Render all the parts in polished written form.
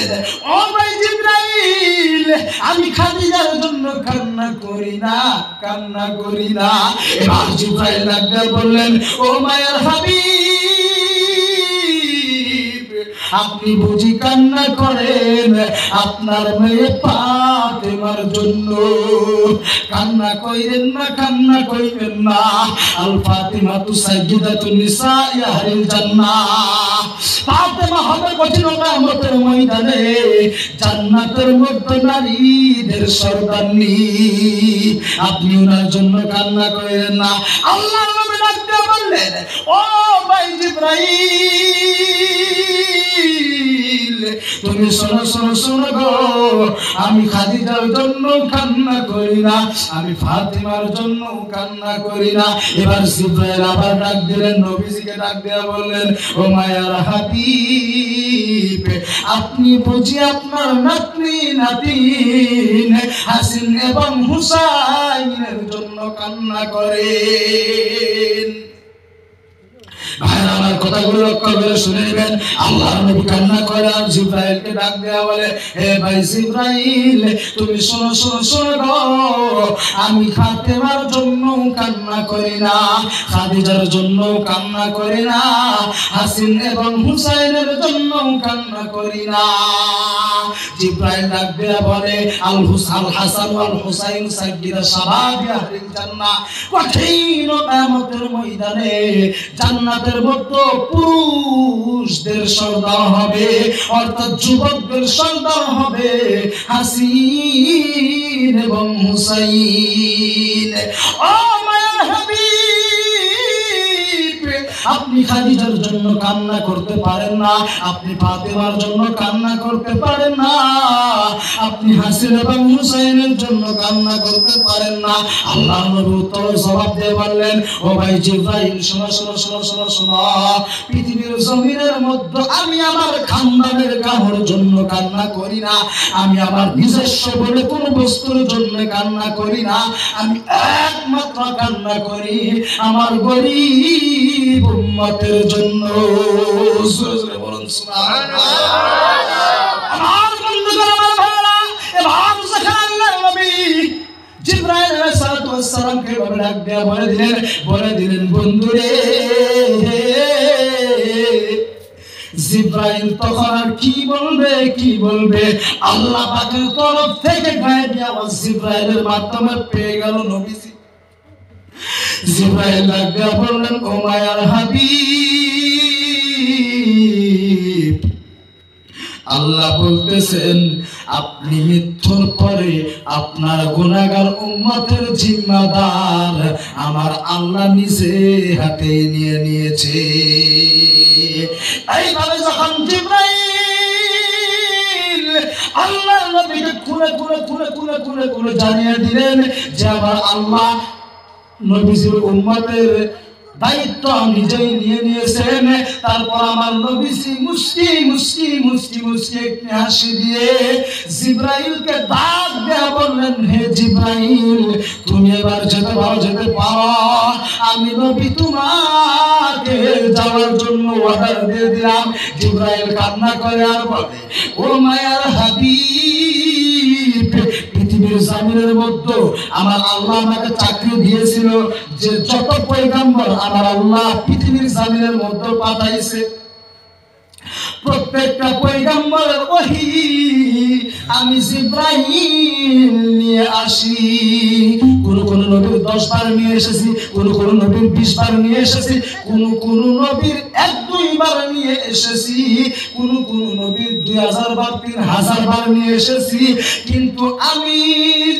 বললেন, ও ভাই জিবরাইল, আমি খাদিজার জন্য কান্না করি না, কান্না করি না। এবার জিবরাইল ডাকতে বললেন, ও মায়ের হাবিব, আপনি বুঝি কান্না করেন আপনার মেয়ে ফাতেমার জন্য? কান্না কইরেন না, কান্না কইবেন না। আল ফাতিমাতু সাইয়্যিদাতুন নিসাই আহলিল জান্নাহ। ফাতেমা হবে কঠিন কিয়ামতের ময়দানে জান্নাতের মধ্যে নারীদের সর্দারনি। আপনি ওনার জন্য কান্না করেন না। আল্লাহর নবী ডাকতে বললেন, ও ভাই জিবরাইল, তুমি শোনো শোনো শোনো গো, আমি খাদিজার জন্য কান্না করি না, আমি ফাতিমার জন্য কান্না করি না। এবার জিবরাইল আবার ডাক দিলেন, নবীজিকে ডাক দিয়ে বললেন, ও মায়ার হাবিব, আপনি বুঝি আপনার নাতনি নাতিন হাসিন এবং হুসাইনের জন্য কান্না করেন? ভাইরা আমার কথাগুলো লক্ষ্য করে শুনে নেবেন। আল্লাহর নবী কান্না করে আর জিবরাইলকে ডাক দেয়া বলে, হে ভাই জিবরাইল, তুমি শোনো শোনো শোনো গো, আমি ফাতেমার জন্য কান্না করি না, খাদিজার জন্য কান্না করি না, হাসিন এবং হুসাইনের জন্য কান্না করি না। জিবরাইল ডাক দেয়া বলে, আল হাসান ওয়াল হুসাইন সাইয়্যিদা শাবাবি আহলিল জান্নাহ। কঠিন কিয়ামতের ময়দানে জান্নাতের মধ্যে পুরুষদের সর্দার হবে, অর্থাৎ যুবকদের সর্দার হবে হাসিন এবং হুসাইন। ও মায়ার হাবিব, আপনি খাদিজার জন্য কান্না করতে পারেন না, আপনি ফাতেমার জন্য কান্না করতে পারেন না, আপনি হাসিন এবং হুসাইনের জন্য কান্না করতে পারেন না। আল্লাহর নবী উত্তর জবাব দিয়ে বললেন, ও ভাই জিবরাইল, শোনো শোনো শোনো শোনো শোনো, পৃথিবীর জমিনের মধ্যে আমি আমার খানদানের কারোর জন্য কান্না করি না, আমি আমার নিজস্ব বলে কোন বস্তুর জন্য কান্না করি না, আমি একমাত্র কান্না করি আমার গরীব উম্মতের জন্য। বলুন সুবহানাল্লাহ। আমার বন্ধুগণ, আমার ভাইরা, এবার যখন আল্লাহর নবী জিবরাইল আলাইহিস সালাতু ওয়াস সালামকে ডাক দেয়া বলে দিলেন, বন্ধুরে, জিবরাইল তখন আর কি বলবে, কি বলবে? আল্লাহ পাকের তরফ থেকে গায়েবী আওয়াজ জিবরাইলের মাধ্যমে পেয়ে গেল নবীজি। জিবরাইল ডাক দেয়া বললেন, ও মায়ার হাবিব, আল্লাহ বলতেছেন, আপনি মৃত্যুর পরে আপনার গুনাহগার উম্মতের জিম্মাদার আমার আল্লাহ নিজে হাতে নিয়ে নিয়েছে। এইভাবে যখন জিবরাইল আল্লাহর নবীকে খুলে খুলে খুলে খুলে খুলে খুলে জানিয়ে দিলেন যে আমার আল্লাহ নবীজির উম্মতের দায়িত্ব নিজেই নিয়ে নিয়েছেন। তারপর আমার নবীজি মুস্কি মুস্কি মুস্কি মুস্কি একটি হাসি দিয়ে জিবরাইলকে ডাক দেয়া বললেন, হে জিবরাইল, তুমি এবার যেতে পারো, যেতে পারো, আমি নবী তোমাকে যাওয়ার জন্য অর্ডার দিয়ে দিলাম। জিবরাইল কান্না করে আর বলে, ও মায়ার হাবিব, পৃথিবীর জমিনের মধ্যে আমার আল্লাহ আমাকে চাকরি দিয়েছিল যে যত পয়গম্বর আমার আল্লাহ পৃথিবীর জমিনের মধ্যে পাঠাইছে, প্রত্যেকটা পয়গম্বরের ওহী আমি জিবরাইল নিয়ে আসি। কোন কোন নবীর 10 বার নিয়ে এসেছি, কোন কোন নবীর 20 বার নিয়ে এসেছি, কোন কোন নবীর 1-2 বার নিয়ে এসেছি, কোন কোন নবীর 2000 বার 3000 বার নিয়ে এসেছি, কিন্তু আমি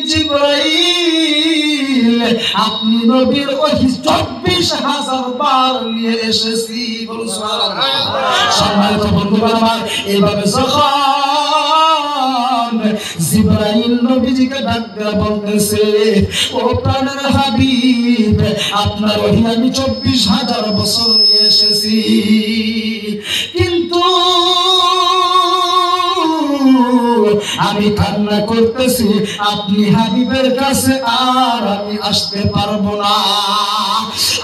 জিবরাইল আপনি নবীর ওহী 24000 বার নিয়ে এসেছি। বলুন সুবহানাল্লাহ। সম্মানিত বন্ধুগণ আমার, এইভাবে যখন জিবরাইল নবীজিকে ডাক দেয়া বলতেছে, ও প্রাণের হাবিব, আপনার ওহী আমি 24000 বছর নিয়ে এসেছি, কিন্তু আমি কান্না করতেছি আপনি হাবিবের কাছে আর আমি আসতে পারবো না।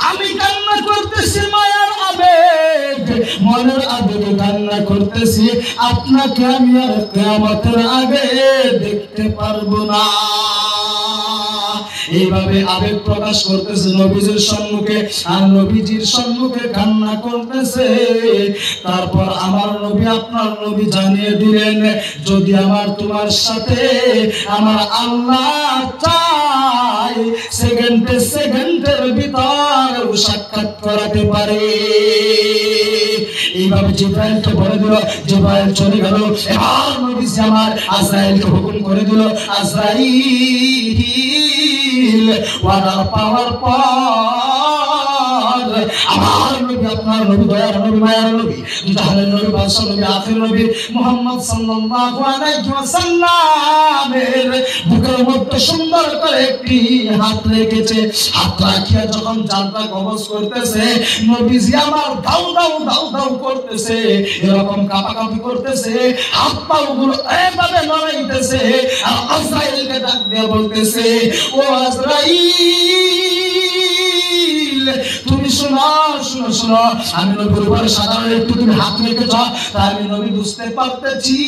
আমি কান্না করতেছি মায়ার আবেগ, মনের আবেগে কান্না করতেছি, আপনাকে আমি আর কিয়ামতের আগে দেখতে পারবো না। এইভাবে আবেগ প্রকাশ করতেছে নবীজির সম্মুখে, আর নবীজির সম্মুখে কান্না করতেছে। তারপর আমার নবী, আপনার নবী জানিয়ে দিলেন, যদি আমার তোমার সাথে আমার আল্লাহ চাই, সেকেন্ডের ভিতর সাক্ষাৎ করাতে পারে। এইভাবে জিবরাইলকে বলে দিল, জিবরাইল চলে গেল। এবার নবীজি আমার আজরাইলকে হুকুম করে দিল, আজরাইল ওয়াদার পাওয়ার পর আমার নবী, আপনার নবী, দয়ার নবী, মায়ার নবী, জাহানের নবী, বাদশাহ নবী, আখির নবী মুহাম্মদ সাল্লাল্লাহু আলাইহি ওয়াসাল্লামের বুকের মধ্যে সুন্দর করে একটি হাত রেখেছে। হাত রাখিয়া যখন জানটা কবজ করতেছে, নবীজি আমার দাউ দাউ দাউ দাউ করতেছে, এরকম কাঁপাকাঁপি করতেছে, হাত পাগুলো এভাবে নড়াইতেছে। আর আজরাইলকে ডাক দিয়ে বলতেছে, ও আজরাইল, তুমি শোনো শোনো শোনো, আমি নবীর উপরে সাধারণ একটু তুমি হাত রেখেছ, তাই আমি নবী বুঝতে পারতেছি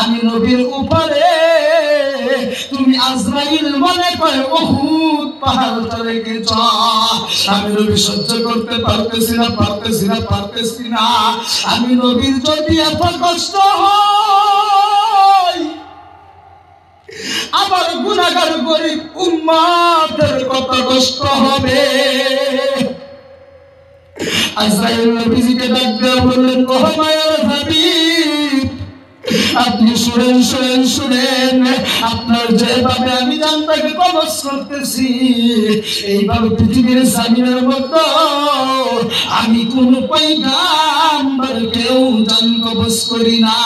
আমি নবীর উপরে তুমি আজরাইল মনে করে উহুদ পাহাড়টা রেখেছ। আমি নবী সহ্য করতে পারতেছি না, পারতেছি না, পারতেছি না। আমি নবীর যদি এত কষ্ট হয়, আবার গুনাহগার গরিব উম্মতের কত কষ্ট হবে। আজরাইল নবীজিকে ডাক দিয়ে বললেন, ও মায়ার হাবিব, আপনি শুনেন শুনেন শুনেন, আপনার যেভাবে আমি জানটাকে কবজ করতেছি, এইভাবে পৃথিবীর জামিনের মধ্যে আমি কোন পয়গাম্বর কেউ জান কবজ করি না।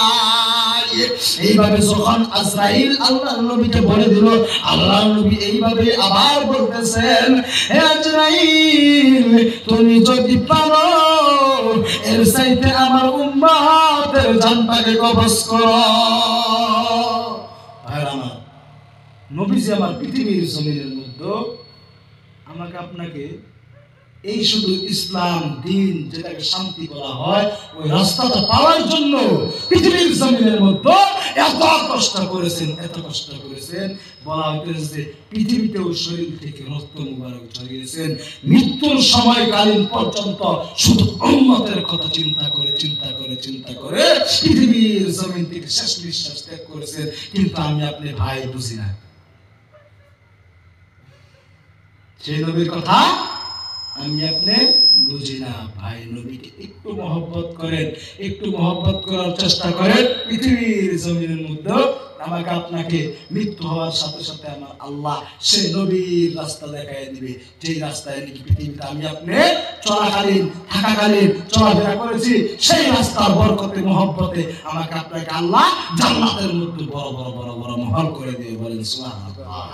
এইভাবে যখন আজরাইল আল্লাহর নবীকে বলে দিল, আল্লাহর নবী এইভাবে আবার বলতেছেন, হে আজরাইল, তুমি যদি পারো এর চাইতে আমার উম্মতের জানটাকে কবজ করো। ভাইরা আমার, নবীজি আমার পৃথিবীর জমিনের মধ্যে আমাকে আপনাকে এই শুধু ইসলাম দিন যেটাকে শান্তি বলা হয়, ওই রাস্তাটা পাওয়ার জন্য পৃথিবীর জমিনের মধ্যে এত কষ্ট করেছেন, এত কষ্ট করেছেন। বলা হইতেছে পৃথিবীতেও শরীর থেকে রক্ত মুবারক ঝরিয়েছেন। মৃত্যুর সময়কালীন পর্যন্ত শুধু উম্মতের কথা চিন্তা করে চিন্তা করে চিন্তা করে পৃথিবীর জমিন থেকে শেষ নিঃশ্বাস ত্যাগ করেছেন। কিন্তু আমি আপনি ভাই বুঝি না সেই নবীর কথা, আমি আপনি বুঝি না। ভাই নবীকে একটু মহব্বত করেন, একটু মহব্বত করার চেষ্টা করেন। পৃথিবীর জমিনের মধ্যে আমাকে আপনাকে মৃত্যু হওয়ার সাথে সাথে আমার আল্লাহ সেই নবীর রাস্তা দেখাই দিবে, যেই রাস্তায় নাকি পৃথিবীতে আমি আপনি চলাকালীন থাকাকালীন চলাফেরা করেছি, সেই রাস্তার বরকতে মহব্বতে আমাকে আপনাকে আল্লাহ জান্নাতের মধ্যে বড় বড় বড় বড় মহল করে দিয়ে বলেন সুবহানাল্লাহ।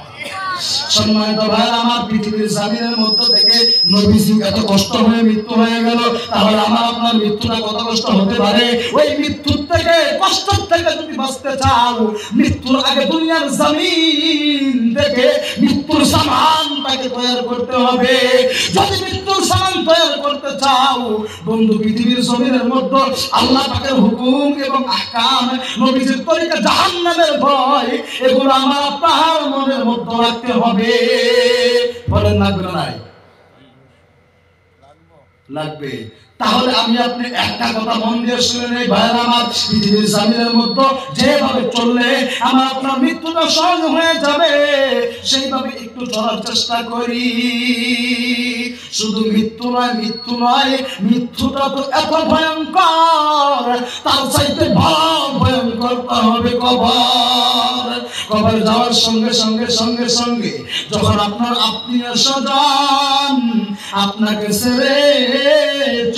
সম্মানিত ভাই আমার, পৃথিবীর জামিনের মধ্যে থেকে নবীজি এত কষ্ট হয়ে মৃত্যু হয়ে গেল, তাহলে আমার আপনার মৃত্যুটা কত কষ্ট হতে পারে? ওই মৃত্যুর থেকে, কষ্ট থেকে যদি বাঁচতে চাও, মৃত্যুর আগে দুনিয়ার জমিন থেকে মৃত্যুর সামানটাকে তৈরি করতে হবে। যদি মৃত্যুর সামান তৈরি করতে চাও বন্ধু, পৃথিবীর জমিনের মধ্যে আল্লাহ পাকের হুকুম এবং আহকাম, নবীজির তরিকা, জাহান্নামের ভয়, এগুলো আমার আপনার মনের মধ্যে রাখতে হবে। বলেন লাগবে না? নাই লাগবে। তাহলে আমি আপনি একটা কথা মন দিয়ে শুনে নেই ভাইরা আমার, পৃথিবীর জামিনের মধ্যে যেভাবে চললে আমার আপনার মৃত্যুটা সহজ হয়ে যাবে, সেইভাবে একটু চলার চেষ্টা করি। শুধু মৃত্যু নয়, মৃত্যু নয়, মৃত্যুটা তো এত ভয়ঙ্কর, তার চাইতে ভয়ঙ্কর হবে কবর। কবর যাওয়ার সঙ্গে সঙ্গে সঙ্গে সঙ্গে যখন আপনার আত্মীয় স্বজন আপনাকে ছেড়ে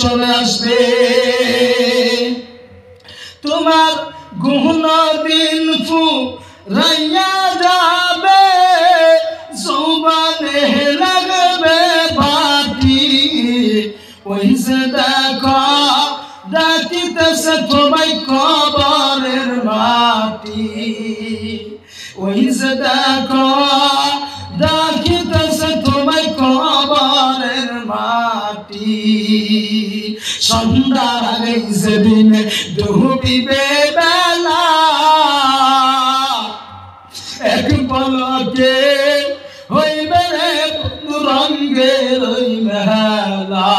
চলে আসবে, তোমার গুহনা দিন ফুরাইয়া যাবে, যৌবনে লাগবে বাটি, ওই যে দেখো ডাকিতেছে তোমায় কবরের মাটি, ওই যে দেখো ডাকিতেছে তোমায় কবরের মাটি। সন্ধ্যার আগে যেদিন ডুবিবে বেলা এক পলকে হইবে রে রঙের ওই মেলা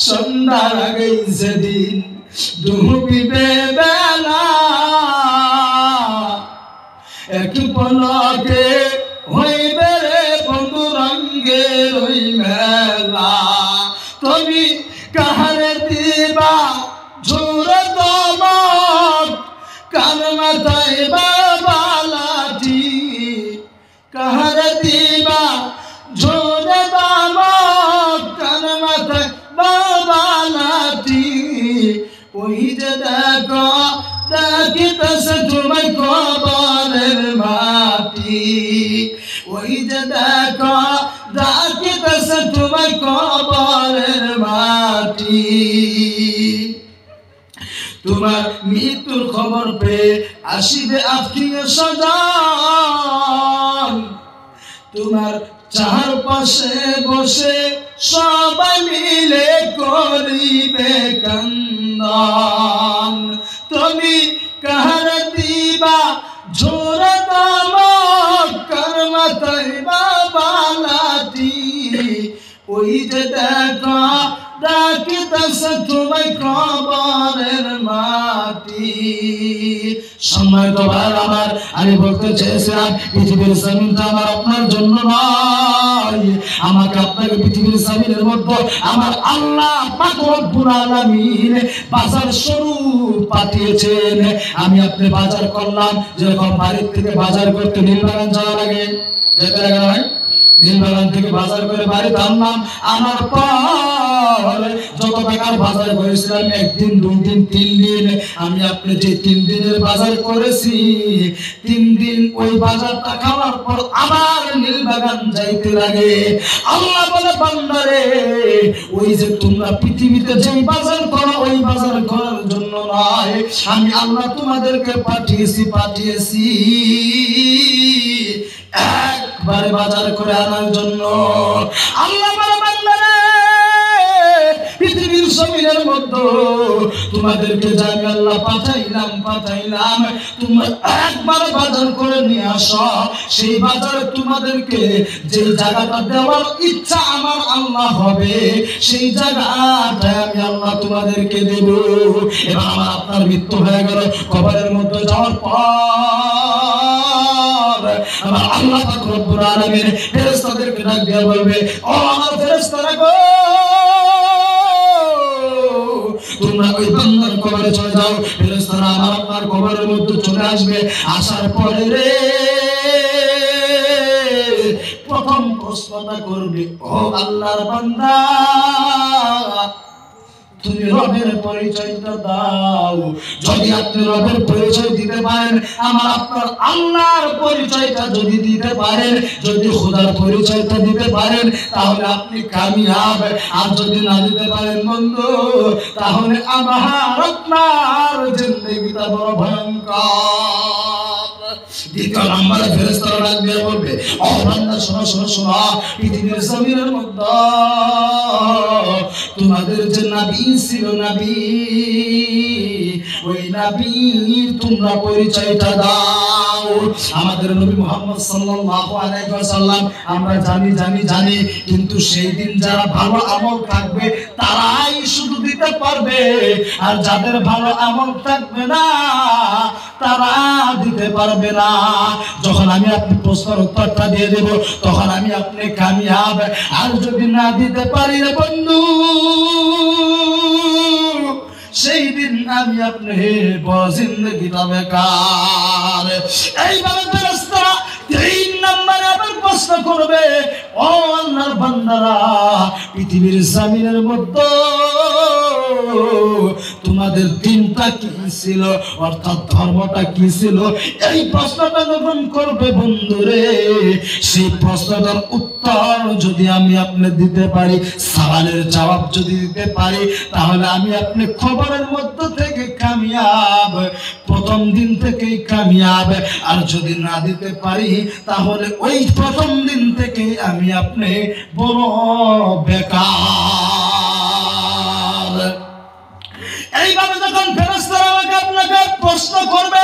সন্ধ্যার আগে যেদিন ডুবিবে বেলা এক পলকে হইবে রে বন্ধু রঙের ওই মেলা তুমি কাহারে দিবা ঝুরে দমক কান মাথায় বাবালাটি কাহারে দিবা ঝুরে দমক কান মাথায় বাবালাটি ওই যে দেখো দেখিতেছে তোমায় কবরের মাটি ওই যে দেখো দেখিতেছে তোমায় কবরের মাটি তোমার মৃত্যুর খবর পেয়ে আসিবে আত্মীয় স্বজন তোমার চারপাশে বসে সবাই মিলে করিবে কান্দন তুমি কাহারে দিবা ঝোরে দমক কার মাথায় বাবালাটি ওই যে দেখো ডাকিতেছে তোমায় কবরের মাটি সম্মানিত ভাই আমার আমি বলতে চেয়েছিলাম পৃথিবীর জমিনটা আমার আপনার জন্য নয় আমাকে আপনাকে পৃথিবীর জমিনের মধ্যে আমার আল্লাহ পাক রব্বুল আলামিন বাজার স্বরূপ পাঠিয়েছেন আমি আপনি বাজার করলাম যেরকম বাড়ির থেকে বাজার করতে নীলবাগান যাওয়া লাগে যেতে লাগে নয় নীলবাগান থেকে বাজার করে বাড়িতে আনলাম আনার পর যত টাকার বাজার করেছিলাম একদিন দুই দিন তিন দিন আমি আপনি যে 3 দিনের বাজার করেছি 3 দিন ওই বাজারটা খাওয়ার পর আবার নীলবাগান যাইতে লাগে আল্লাহ বলে বান্দারে ওই যে তোমরা পৃথিবীতে যে বাজার করো ওই বাজার করার জন্য নয় আমি আল্লাহ তোমাদেরকে পাঠিয়েছি একবারে বাজার করে আনার জন্য আল্লাহ বলে বান্দারে পৃথিবীর জমিনের মধ্যে তোমাদেরকে যে আমি আল্লাহ পাঠাইলাম তোমরা একবার বাজার করে নিয়ে আসো সেই বাজারে তোমাদেরকে যে জায়গাটা দেওয়ার ইচ্ছা আমার আল্লাহ হবে সেই জায়গাটা আমি আল্লাহ তোমাদেরকে দেব এবার আমার আপনার মৃত্যু হয়ে গেল কবরের মধ্যে যাওয়ার পর আমার আল্লাহ পাক রব্বুল আলামিন ফেরেশতাদেরকে ডাক দিয়ে বলবে ও আমার ফেরেশতারা গো তোমরা ওই বান্দার কবরে চলে যাও ফেরেশতারা আমার আপনার কবরের মধ্যে চলে আসবে আসার পরে রে প্রথম প্রশ্নটা করবে ও আল্লাহর বান্দা তুমি রবের পরিচয়টা দাও যদি আপনি রবের পরিচয় দিতে পারেন আমার আপনার আল্লাহর পরিচয়টা যদি দিতে পারেন যদি খোদার পরিচয়টা দিতে পারেন তাহলে আপনি কামিয়াব আর যদি না দিতে পারেন বন্ধু তাহলে আমার আপনার জিন্দেগিটা বড় ভয়ঙ্কর দ্বিতীয় নম্বরে ফেরেশতারা ডাক দিয়ে বলবে ও বান্দা শোনো পৃথিবীর জমিনের মধ্যে তোমাদের যে নবী ছিল ওই নবীর তোমরা পরিচয়টা দাও আমাদের নবী মুহাম্মদ সাল্লাল্লাহু আলাইহি ওয়াসাল্লাম আমরা জানি কিন্তু সেই দিন যারা ভালো আমল থাকবে তারাই শুধু দিতে পারবে আর যাদের ভালো আমল থাকবে না তারা দিতে পারবে না যখন আমি আপনি প্রশ্নের উত্তরটা দিয়ে দেব তখন আমি আপনি কামিয়াব আর যদি না দিতে পারি রে বন্ধু সেই দিন আমি আপনি বড় জিন্দেগিটা বেকার এইভাবে ফেরেশতারা 3 নম্বরে আবার প্রশ্ন করবে ও আল্লাহর বান্দারা পৃথিবীর জমিনের মধ্যে তোমাদের দিনটা কি ছিল অর্থাৎ ধর্মটা কি ছিল এই প্রশ্নটা যখন করবে বন্ধুরে সেই প্রশ্নটার উত্তর যদি আমি আপনি দিতে পারি সওয়ালের জবাব যদি দিতে পারি তাহলে আমি আপনি খবরের মধ্যে থেকে কামিয়াব প্রথম দিন থেকেই কামিয়াব আর যদি না দিতে পারি তাহলে ওই প্রথম দিন থেকে আমি আপনি বড় বেকার এইভাবে যখন ফেরেশতারা আমাকে আপনাকে প্রশ্ন করবে,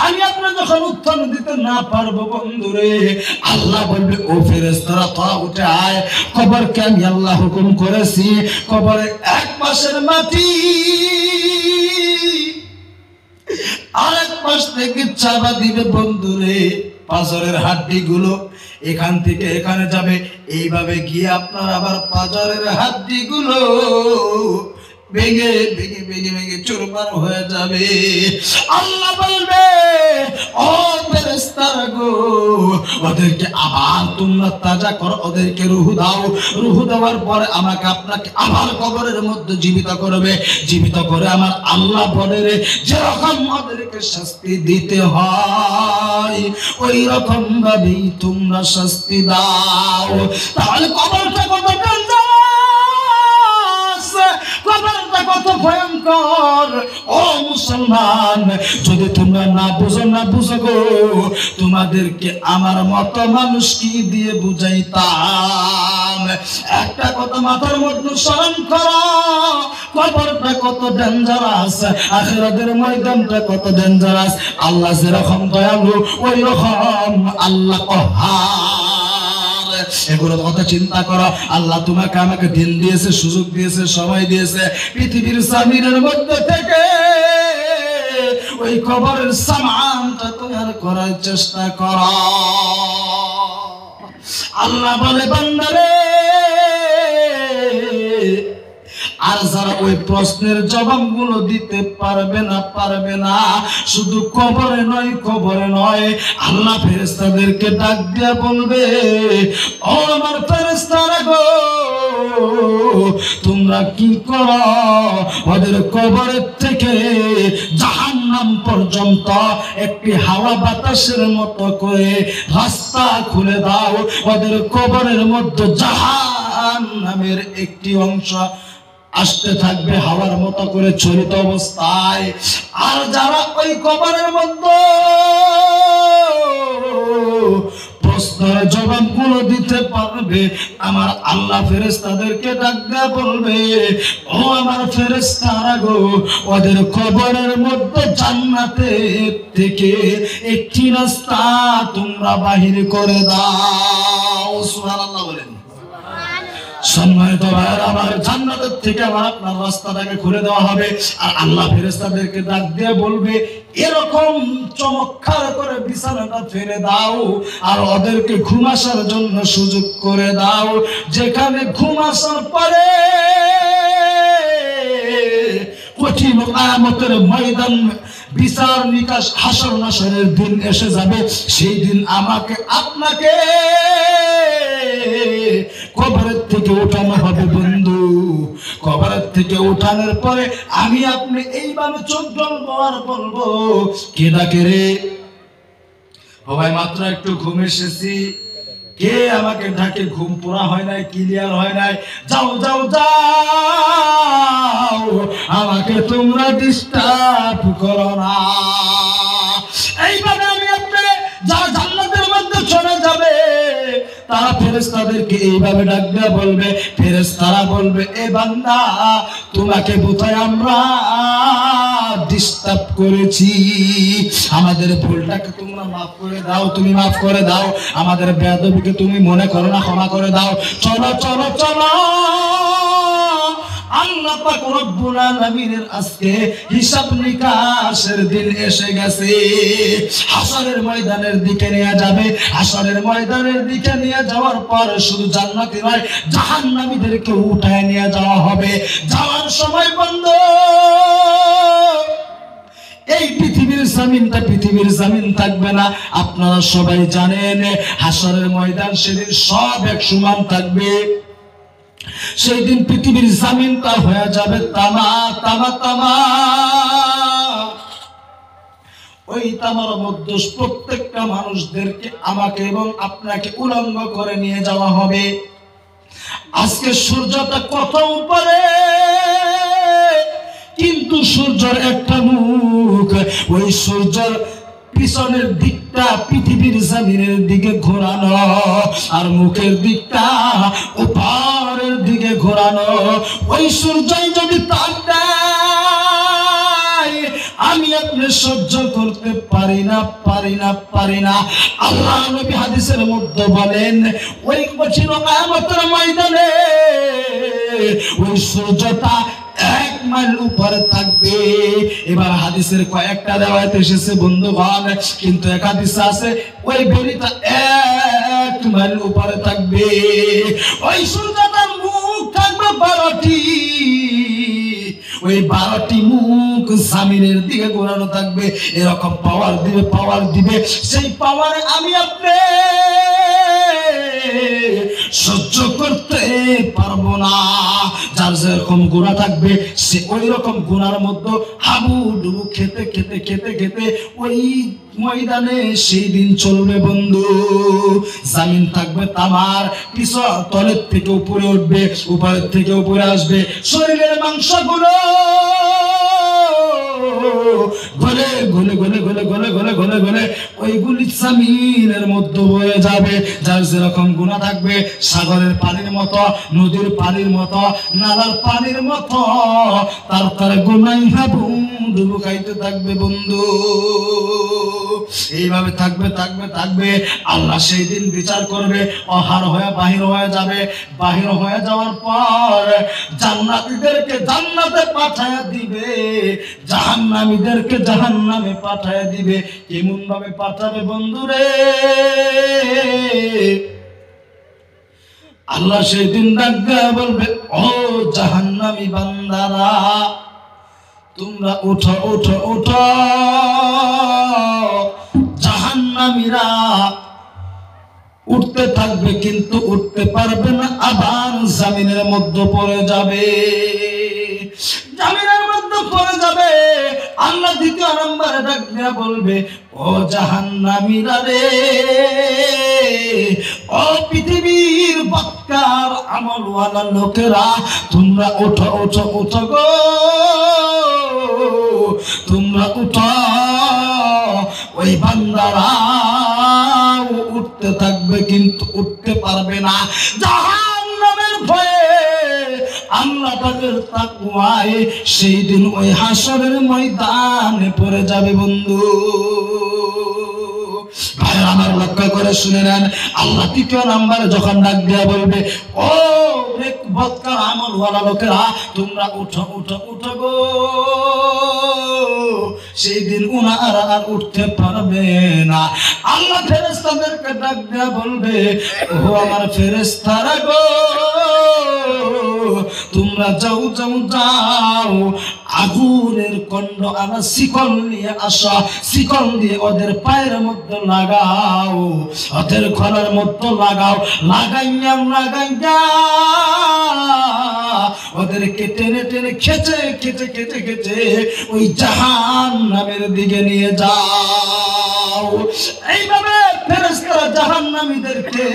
আমি আপনি যখন উত্তর দিতে না পারবো বন্ধুরে, আল্লাহ বলবে ও ফেরেশতারা তোরা উঠে আয়, কবরকে আমি আল্লাহ হুকুম করেছি কবরে 1 মাসের মাটি আরেক পাশ থেকে চাপা দিবে বন্ধুরে। পাঁজরের হাড্ডি গুলো এখান থেকে এখানে যাবে, এইভাবে গিয়ে আপনার আবার পাঁজরের হাড্ডি গুলো ভেঙে ভেঙে ভেঙে ভেঙে চুরমার হয়ে যাবে। আল্লাহ বলবে ও ফেরেশতারা গো, ওদেরকে আবার তোমরা তাজা করো, ওদেরকে রূহ দাও। রূহ দেওয়ার পরে আমাকে আপনাকে আবার কবরের মধ্যে জীবিত করবে। জীবিত করে আমার আল্লাহ বলে রে, যেরকম ওদেরকে শাস্তি দিতে হয় ওই রকম ভাবেই তোমরা শাস্তি দাও। তাহলে কবরটা কত কবরটা কত ভয়ঙ্কর ও মুসলমান, যদি তোমরা না বুঝো গো, তোমাদেরকে আমার মতো মানুষ কি দিয়ে বুঝাইতাম। একটা কথা মাথার মধ্যে স্মরণ করো, কবরটা কত ডেঞ্জারাস, আখিরাতের ময়দানটা কত ডেঞ্জারাস। আল্লাহ যেরকম দয়ালু ওই রকম আল্লাহ কহার। এগুলোর কথা চিন্তা করো। আল্লাহ তোমাকে আমাকে দিন দিয়েছে, সুযোগ দিয়েছে, সময় দিয়েছে, পৃথিবীর জমিনের মধ্যে থেকে ওই কবরের সামানটা তৈরি করার চেষ্টা করো। আল্লাহ বলে বান্দারে, আর যারা ওই প্রশ্নের জবাবগুলো দিতে পারবে না, শুধু কবরে নয়, আল্লাহ ফেরেশতাদেরকে ডাক দিয়ে বলবে ও আমার ফেরেশতারা গো, তোমরা কি করো, ওদের কবরের থেকে জাহান্নাম পর্যন্ত একটি হাওয়া বাতাসের মতো করে রাস্তা খুলে দাও। ওদের কবরের মধ্যে জাহান্নামের একটি অংশ আসতে থাকবে হাওয়ার মতো করে চলিত অবস্থায়। আর যারা ওই কবরের মধ্যে প্রশ্নের জবাবগুলো দিতে পারবে, আমার আল্লাহ ফেরেশতাদেরকে ডাক দিয়ে বলবে ও আমার ফেরেশতারা গো, ওদের কবরের মধ্যে জান্নাতের থেকে একটি রাস্তা তোমরা বাহির করে দাও। সুবহানাল্লাহ বলেন। সম্মানিত ভাইরা আমার, জান্নাতের থেকে আমার আপনার রাস্তাটাকে খুলে দেওয়া হবে। আর আল্লাহ ফেরেশতাদেরকে ডাক দিয়ে বলবে এরকম চমৎকার করে বিছানাটা ফেলে দাও, আর ওদেরকে ঘুম আসার জন্য সুযোগ করে দাও, যেখানে ঘুম আসার পরে কঠিন কিয়ামতের ময়দান, বিচার নিকাশ, হাসর নাসরের দিন এসে যাবে। সেই দিন আমাকে আপনাকে কবরের থেকে উঠানো হবে বন্ধু। কবরের থেকে উঠানোর পরে আমি আপনি এইভাবে চোখ জ্বলবো আর বলবো কে ডাকে রে? ও ভাই মাত্র একটু ঘুম এসেছি, কে আমাকে ডাকে? ঘুম পুরা হয় নাই, ক্লিয়ার হয় নাই, যাও যাও যাও, আমাকে তোমরা ডিস্টার্ব করো না। এইভাবে আমি আপনি যারা জান্নাতের মধ্যে চলে যাবে তারা ফেরেশতাদেরকে এইভাবে ডাক দিয়ে বলবে, ফেরেশতারা বলবে এ বান্দা, তোমাকে বোধহয় আমরা ডিস্টার্ব করেছি, আমাদের ভুলটাকে তোমরা মাফ করে দাও, তুমি মাফ করে দাও, আমাদের বেয়াদবিকে তুমি মনে করো না, ক্ষমা করে দাও, চলো চলো চলো। আল্লাহ পাক রব্বুল আলামিনের আজকে হিসাব নিকাশের দিন এসে গেছে। হাসরের ময়দানের দিকে নিয়ে যাবে। হাসরের ময়দানের দিকে নিয়ে যাওয়ার পর শুধু জান্নাতি নয়, জাহান্নামীদেরকে উঠায় নিয়ে যাওয়া হবে। যাওয়ার সময় বন্ধ, এই পৃথিবীর জমিন থাকবে না। আপনারা সবাই জানেন হাসরের ময়দান সেদিন সব এক সমান থাকবে। সেই দিন পৃথিবীর জমিনটা হয়ে যাবে তামা তামা তামা। ওই তামার মধ্যে প্রত্যেকটা মানুষদেরকে আমাকে এবং আপনাকে উলঙ্গ করে নিয়ে যাওয়া হবে। আজকে সূর্যটা কত উপরে, কিন্তু সূর্যের একটা মুখ, ওই সূর্যের পিছনের দিকটা পৃথিবীর জমিনের দিকে ঘোরানো, আর মুখের দিকটা উপরের দিকে ঘোরানো। ওই সূর্য যদি তাপ দেয় আমি আপনি সহ্য করতে পারি না, পারি না, পারি না। আল্লাহ নবী হাদিসের মধ্যে বলেন, ওই কঠিন কিয়ামতের ময়দানে ওই সূর্যটা 1 মাইল উপরে থাকবে। এবার হাদিসের কয়েকটা রিওয়ায়াত এসেছে বন্ধুগণ, কিন্তু এক হাদিসে আছে ওই বেলিটা 1 মাইল উপরে থাকবে। ওই সূর্যটার মুখ থাকবে 12টি, ওই 12টি মুখ জামিনের দিকে ঘোরানো থাকবে। এরকম পাওয়ার দিবে, পাওয়ার দিবে। সেই পাওয়ারে আমি আপনি সহ্য করতে পারবো না। যার যেরকম গুণা থাকবে সে ওই রকম গুণার মধ্যে হাবুডুবু খেতে খেতে খেতে খেতে ওই ময়দানে সেই দিন চলবে বন্ধু। জামিন থাকবে তামার, পিছন তলের থেকে উপরে উঠবে, উপরের থেকে উপরে আসবে। শরীরের মাংসগুলো গলে গলে গলে গলে গলে গলে গলে গলে ওইগুলি জামিনের মধ্যে বয়ে যাবে। যার যেরকম গুনাহ থাকবে সাগরের পানির মতো, নদীর পানির মতো, নালার পানির মতো তার গুনাহ হাবুডুবু খাইতে থাকবে বন্ধু। এইভাবে থাকবে থাকবে থাকবে। আল্লাহ সেই দিন বিচার করবে, অহার হয়ে বাহির হয়ে যাবে। বাহির হয়ে যাওয়ার পর জান্নাতীদেরকে জান্নাতে পাঠায়া দিবে, জাহান্নামীদেরকে জাহান্নামে পাঠায়া দিবে। কেমন ভাবে পাঠাবে বন্ধুরে? আল্লাহ সেই দিন ডাক দিয়ে বলবে, ও জাহান্নামী বান্দারা, তোমরা উঠো উঠো উঠো। জাহান্নামীরা উঠতে থাকবে কিন্তু উঠতে পারবে না, আবার জামিনের মধ্যে পড়ে যাবে। জামিনের মধ্যে পড়ে যাবে। আল্লাহ দ্বিতীয় নম্বরে ডাক দিয়ে বলবে, ও জাহান্নামীরা রে, ও পৃথিবীর বক্কার আমলওয়ালা লোকেরা, তোমরা উঠো উঠো উঠো গো, তোমরা উঠো। ওই বান্দারা উঠতে থাকবে কিন্তু উঠতে পারবে না, জাহান্নামের ভয়ে, আল্লাহ পাকের তাকওয়ায় সেই দিন ওই হাসরের ময়দানে পড়ে যাবে বন্ধু। ভাই আমার লক্ষ্য করে শুনে নেন, আল্লাহ তৃতীয় নাম্বারে যখন ডাক দিয়া বলবে, ও বদকার আমলওয়ালা লোকেরা, তোমরা উঠো উঠো উঠো গো, সেই দিন উনারা আর উঠতে পারবে না। আল্লাহ ফেরেশতাদেরকে ডাক দিয়া বলবে, ও আমার ফেরেশতারা গো, তোমরা যাও যাও যাও, আগুনের কন্ড আনা শিকল নিয়ে আসা, শিকল দিয়ে ওদের পায়ের মধ্যে লাগাও, ওদের গলার মধ্যে লাগাও, লাগাইয়া লাগাইয়া ওদেরকে টেনে টেনে খেচে খেচে খেচে খেচে ওই জাহান্নামের দিকে নিয়ে যাও। এইভাবে ফেরেশতারা জাহান্নামীদেরকে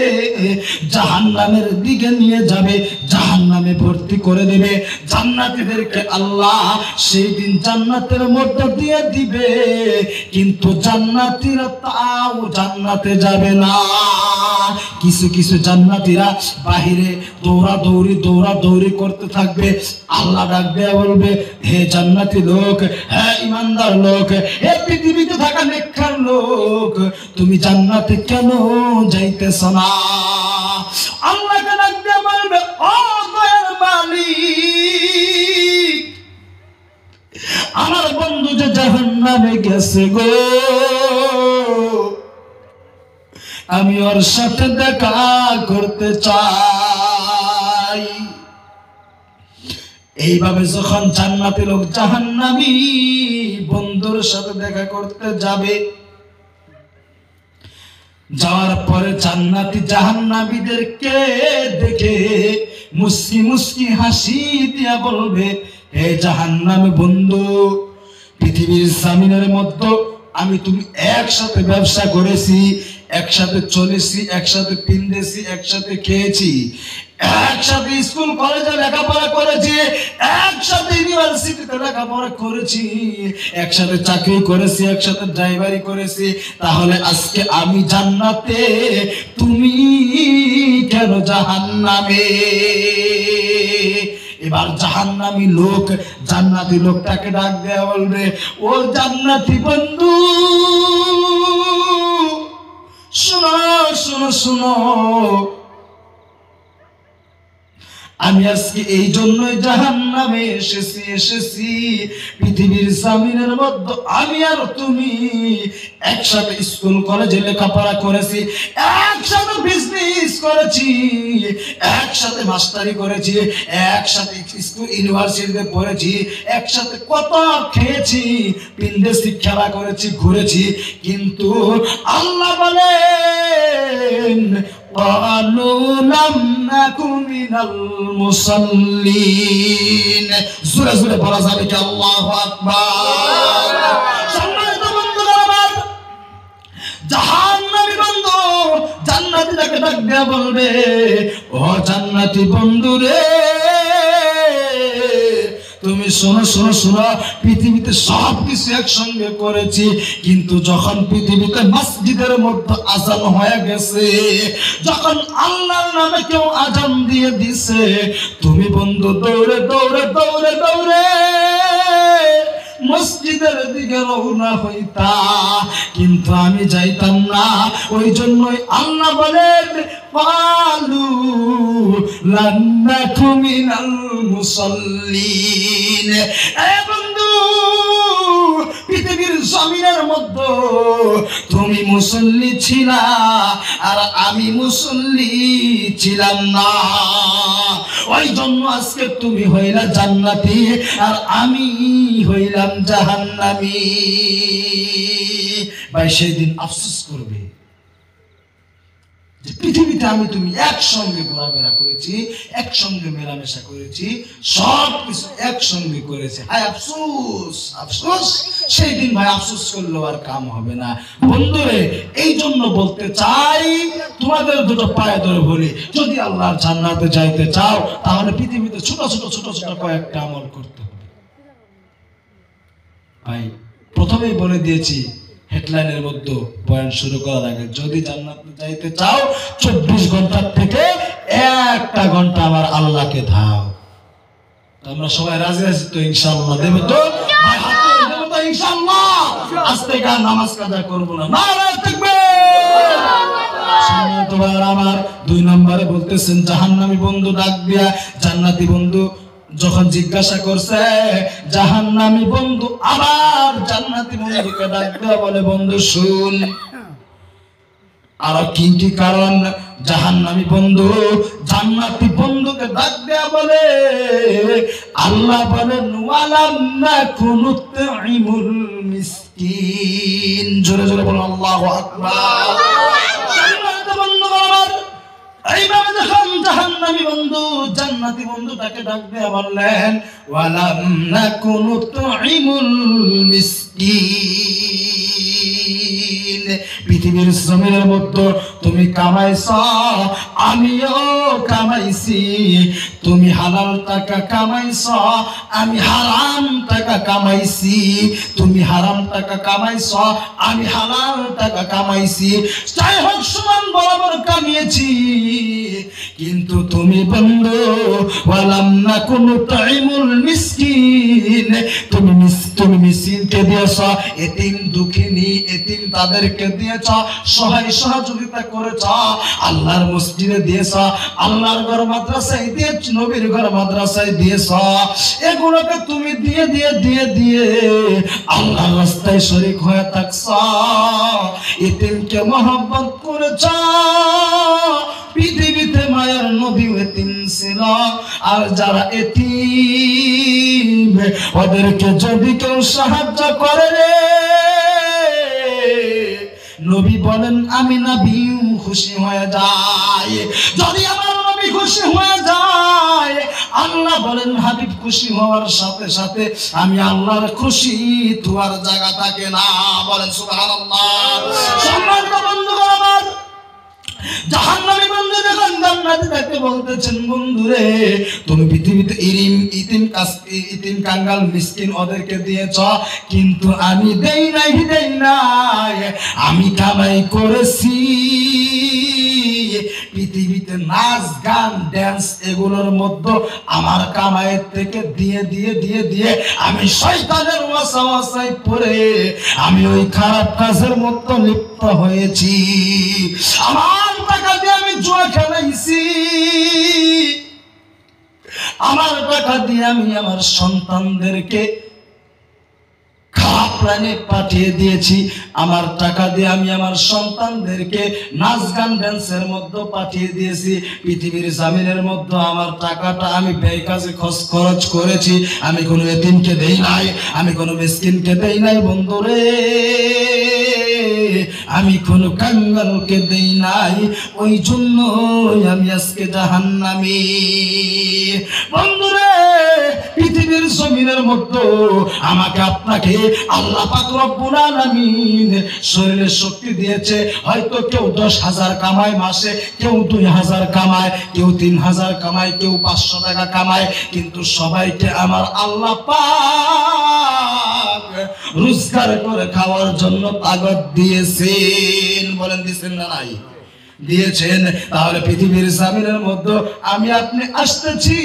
জাহান্নামের দিকে নিয়ে যাবে, জাহান্নামে ভর্তি করে দেবে। জান্নাতীদেরকে আল্লাহ সেই দিন জান্নাতের মধ্য দিয়ে দিবে, কিন্তু জান্নাতীরা তাও জান্নাতে যাবে না। কিছু কিছু জান্নাতীরা বাহিরে দৌড়াদৌড়ি দৌড়াদৌড়ি করতে থাকবে। আল্লাহ ডাক দিয়ে বলবে, হে জান্নাতি লোক, হে ইমানদার লোক, হে পৃথিবীতে থাকা নেককার লোক, তুমি জান্নাতে কেন যাইতেছ না? আল্লাহকে ডাক দিয়ে বলবে, ও দয়ার মালিক, আমার বন্ধু যে জাহান্নামে গেছে গো, আমি ওর সাথে দেখা করতে চাই। এইভাবে যখন জান্নাতি লোক জাহান্নামী বন্ধুর সাথে দেখা করতে যাবে, যাওয়ার পরে জান্নাতি জাহান্নামীদেরকে দেখে মুস্কি মুস্কি হাসি দিয়া বলবে, হে জাহান্নামী বন্ধু, পৃথিবীর জামিনের মধ্যে আমি তুমি একসাথে ব্যবসা করেছি, একসাথে চলেছি, একসাথে পিন্দেছি, একসাথে খেয়েছি, একসাথে স্কুল কলেজে লেখাপড়া করেছি, একসাথে ইউনিভার্সিটিতে লেখাপড়া করেছি, একসাথে চাকরি করেছি, একসাথে ড্রাইভারি করেছি, তাহলে আজকে আমি জান্নাতে, তুমি কেন জাহান্নামে? এবার জাহান্নামী লোক জান্নাতি লোকটাকে ডাক দেয়া বলবে, ও জান্নাতি বন্ধু শোনো শোনো শোনো, আমি আজকে এই জন্যই জাহান্নামে এসেছি। পৃথিবীর জমিনের মধ্যে আমি আর তুমি একসাথে স্কুল কলেজে লেখাপড়া করেছি, একসাথে বিজনেস করেছি, একসাথে মাস্টারি করেছি, একসাথে স্কুল ইউনিভার্সিটিতে পড়েছি, একসাথে কত খেয়েছি, বিন্দেশি খেলা করেছি, ঘুরেছি, কিন্তু আল্লাহ বলেন قالوا لم نكن من المصلين। জোরে জোরে বলা যাবে কি আল্লাহু আকবার? সম্মানিত বন্ধুরা আমার, জাহান্নামী বন্ধু জান্নাতীটাকে ডাক দিয়ে বলবে, ও জান্নাতি বন্ধু রে, তুমি শোনো শোনো শোনো, পৃথিবীতে সব কিছু একসঙ্গে করেছি, কিন্তু যখন পৃথিবীতে মসজিদের মধ্যে আজান হয়ে গেছে, যখন আল্লাহর নামে কেউ আজান দিয়ে দিছে, তুমি বন্ধু দৌড়ে দৌড়ে দৌড়ে দৌড়ে মসজিদের দিকে রওনা হইতা, কিন্তু আমি যাইতাম না। ওই জন্যই আল্লাহ বলেন ক্বালু লান নাকু মিনাল মুসাল্লিন। এ বন্ধু, পৃথিবীর জমিনের মধ্যে তুমি মুসল্লি ছিলা আর আমি মুসল্লি ছিলাম না, ওই জন্য আজকে তুমি হইলা জান্নাতি আর আমি হইলাম জাহান্নামী। ভাই সেদিন আফসোস করবে যে পৃথিবীতে আমি তুমি একসঙ্গে ঘোরাফেরা করেছি, একসঙ্গে মেলামেশা করেছি, সব কিছু একসঙ্গে করেছি। হায় আফসোস আফসোস, সেই দিন ভাই আফসোস করলেও আর কাম হবে না। বন্ধুরে, এই জন্য বলতে চাই, তোমাদের দুটো পায়ে ধরে বলি, যদি আল্লাহর জান্নাতে যাইতে চাও তাহলে পৃথিবীতে ছোট ছোট ছোট ছোট কয়েকটা আমল করতে হবে। ভাই প্রথমেই বলে দিয়েছি হেডলাইনের মধ্যে বয়ান শুরু করার আগে, যদি জান্নাতে যাইতে চাও 24 ঘন্টার থেকে 1টা ঘন্টা আমার আল্লাহকে দাও। আমরা সবাই রাজি আছি তো ইনশাআল্লাহ? দেবে তো ভাই, হাত তুলে দেবে তো ইনশাআল্লাহ? আজ থেকে আর নামাজ কাজা করব না। নারায়ে তাকবীর। সম্মানিত ভাইরা আমার, 2 নম্বরে বলতেছেন জাহান্নামী বন্ধু ডাক দিয়া জান্নাতি বন্ধু যখন জিজ্ঞাসা করছে, জাহান্নামী বন্ধু আবার জান্নাতি বন্ধুকে ডাক দেয়া বলে, বন্ধু শুন, আর কি কি কারণ? জাহান্নামী বন্ধু জান্নাতি বন্ধুকে ডাক দেয়া বলে, আল্লাহ বলেন ওয়ালাম নাকুন নুতঈমুল মিসকিন। জোরে জোরে বলুন আল্লাহু আকবার। সম্মানিত বন্ধুগণ আমার, এইভাবে যখন জাহান্নামী বন্ধু জান্নাতি বন্ধুটাকে ডাক দিয়ে বললেন ওয়ালাম নাকু নুতঈমুল মিসকিন, পৃথিবীর জমিনের মধ্যে তুমি কামাইছো, আমিও কামাইছি, তুমি হালাল টাকা কামাইছো, আমি হারাম টাকা কামাইছি, তুমি হারাম টাকা কামাইছো, আমি হালাল টাকা কামাইছি, যাই হোক সমান বরাবর কামিয়েছি, কিন্তু তুমি বন্ধু ওয়ালাম নাকু নুতঈমুল মিসকিন, তুমি মিসকিনকে দিয়েছো, এতিম দুঃখিনী এতিম তাদেরকে দিয়েছ, সহায় সহযোগিতা করেছ, আল্লাহর মসজিদে দিয়েছ, আল্লাহর ঘর মাদ্রাসায় দিয়েছ, নবীর ঘর মাদ্রাসায় দিয়েছ, এগুলোকে তুমি দিয়ে দিয়ে দিয়ে দিয়ে আল্লাহর রাস্তায় শরীক হয়ে থাকছ, এতিমকে মহব্বত করেছ। পৃথিবীতে মায়ের নবী এতিম ছিল, আর যারা এতিম ওদেরকে যদি কেউ সাহায্য করে রে, নবী বলেন আমি নবী খুশি হয়ে যায়। যদি আমার নবী খুশি হয়ে যায়, আল্লাহ বলেন হাবিব খুশি হওয়ার সাথে সাথে আমি আল্লাহর খুশি তোমার জায়গা থাকে না। বলেন সুবহানাল্লাহ। সম্মানিত বন্ধুগণ আমার, জাহান্নামী বন্ধু যখন জান্নাতে থাকতে বলতেছেন, বন্ধুরে তুমি পৃথিবীতে ইতিম কাঙ্গাল মিসকিন ওদেরকে দিয়েছ, কিন্তু আমি দেই নাই, আমি কামাই করেছি, পৃথিবীতে নাচ গান ড্যান্স এগুলোর মধ্যে আমার কামাইয়ের থেকে দিয়ে দিয়ে দিয়ে দিয়ে আমি শয়তানের ওয়াসওয়াসায় পড়ে আমি ওই খারাপ কাজের মধ্যে লিপ্ত হয়েছি। আমার টাকা দিয়ে আমি জুয়া খেলাইছি, আমার টাকা দিয়ে আমি আমার সন্তানদেরকে খারাপ লাইনে পাঠিয়ে দিয়েছি, আমার টাকা দিয়ে আমি আমার সন্তানদেরকে নাচ গান ড্যান্সের মধ্যে পাঠিয়ে দিয়েছি। পৃথিবীর জামিনের মধ্যে আমার টাকাটা আমি ব্যয় কাজে খরচ করেছি, আমি কোনো এতিমকে দেই নাই, আমি কোনো মিসকিনকে দেই নাই বন্ধুরে, আমি কোনো কাঙ্গালকে দেই নাই, ওই জন্য আমি আজকে জাহান্নামী। বন্ধুরে, পৃথিবীর জমিনের মধ্যে আমাকে আপনাকে আল্লাহ পাক রব্বুল আলামিন শরীরের শক্তি দিয়েছে। হয়তো কেউ 10,000 কামায় মাসে, কেউ 2,000 কামায়, কেউ 3,000 কামায়, কেউ 500 টাকা কামায়, কিন্তু সবাইকে আমার আল্লাহ পাক রোজগার করে খাওয়ার জন্য তাগত দিয়েছেন। বলেন দিয়েছেন না নাই? দিয়েছেন। তাহলে পৃথিবীর জামিনের মধ্যে আমি আপনি আসতেছি,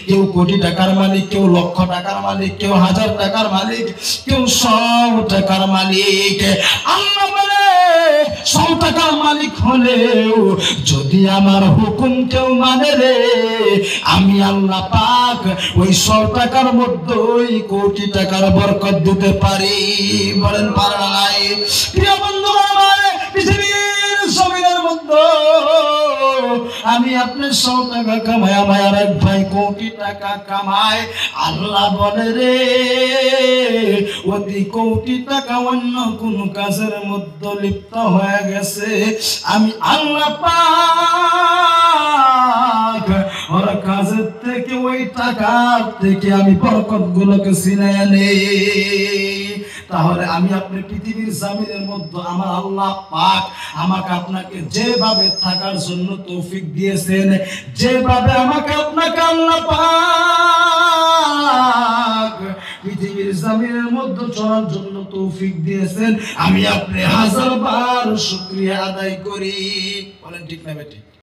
কেউ কোটি টাকার মালিক, কেউ লক্ষ টাকার মালিক, কেউ 1000 টাকার মালিক, কেউ 100 টাকার মালিক। আল্লাহ বলে 100 টাকার মালিক হলেও যদি আমার হুকুম কেউ মানে রে, আমি আল্লাহ পাক ওই 100 টাকার মধ্যে ওই কোটি টাকার বরকত দিতে পারি। বলেন পারে না নাই? প্রিয় বন্ধুরা আমার, পৃথিবীর জমিনের মধ্যে আমি আপনার 100 টাকা কামাই, আমার এক ভাই কোটি টাকা কামায়। আল্লাহ বলে রে, ওই কোটি টাকা অন্য কোন কাজের মধ্যে লিপ্ত হয়ে গেছে, আমি আল্লাহ পাক ওর কাজের থেকে ওই টাকার থেকে আমি বরকত গুলোকে ছিনিয়ে নেই। তাহলে আমি আপনি পৃথিবীর জামিনের মধ্যে আমার আল্লাহ পাক আমাকে আপনাকে যেভাবে থাকার জন্য তৌফিক দিয়েছেন, যেভাবে আমাকে আপনাকে আল্লাহ পাক পৃথিবীর জামিনের মধ্যে চলার জন্য তৌফিক দিয়েছেন, আমি আপনি 1000 বার শুকরিয়া আদায় করি। বলেন ঠিক না বেঠিক?